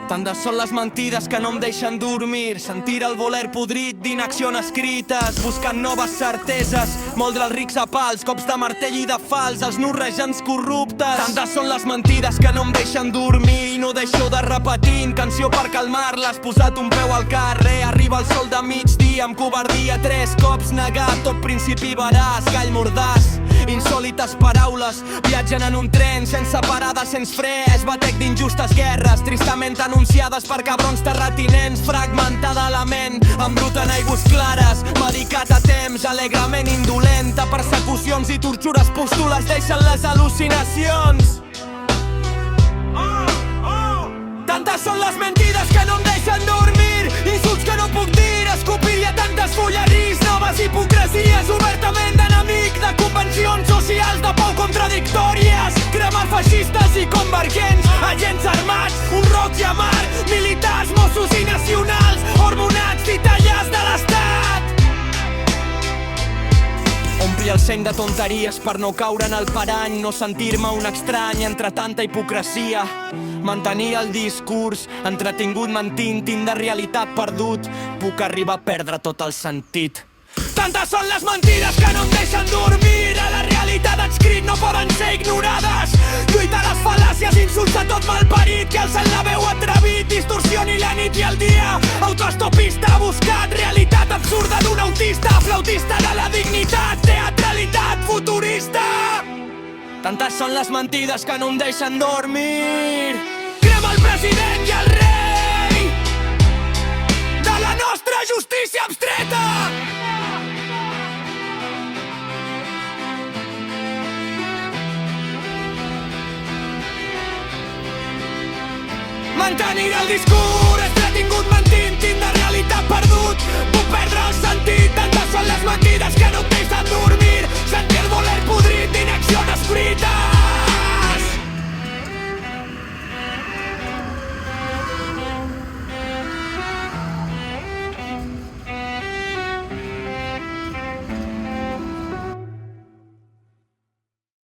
Tantes són les mentides que no em deixen dormir, sentir el voler podrit d'inaccions escrites, buscant noves certeses, moldre els rics a pals, cops de martell i de fals, els nurrejants corruptes. Tantes són les mentides que no em deixen dormir i no deixo de repetir canció per calmar-les, posat un peu al carrer, arriba el sol de migdia amb covardia, 3 cops negat, tot principi veràs, gall mordàs. Insòlites paraules, viatgen en un tren sense parada, sense fre, és batec d'injustes guerres, tristament anunciades per cabrons terratinents, fragmentada la ment, embruta en aigües clares, medicat a temps, alegrement indolent, a persecucions i tortures pústules deixen les al·lucinacions. Tantes són les mentides que no em deixen dormir, insults que no puc dir, escopir, hi ha tantes fulleries, noves hipocresies, obertament d'enemic, de convencions socials de pau contradictòries, cremar feixistes i convergents, agents armats, un roig i amar, militars, mossos i nacionals, hormonats, titelles de l'estat. Ompli el seny de tonteries per no caure en el parany, no sentir-me un estrany entre tanta hipocresia, mantenir el discurs entretingut mentint, de realitat perdut, puc arribar a perdre tot el sentit. Tantes són les mentides que no em deixen dormir, a la realitat adscrit no poden ser ignorades, lluita les fal·làcies, insulta tot malparit, que alcen la veu atrevit, distorsioni la nit i el dia, autoestopista buscat, realitat absurda d'un autista, flautista de la dignitat, teatralitat futurista. Tantes són les mentides que no em deixen dormir, crema el president i el rei de la nostra justícia abstreta. Mantenir el discurs entretingut mentint, de realitat perdut, puc perdre el sentit, tantes són les mentides que no em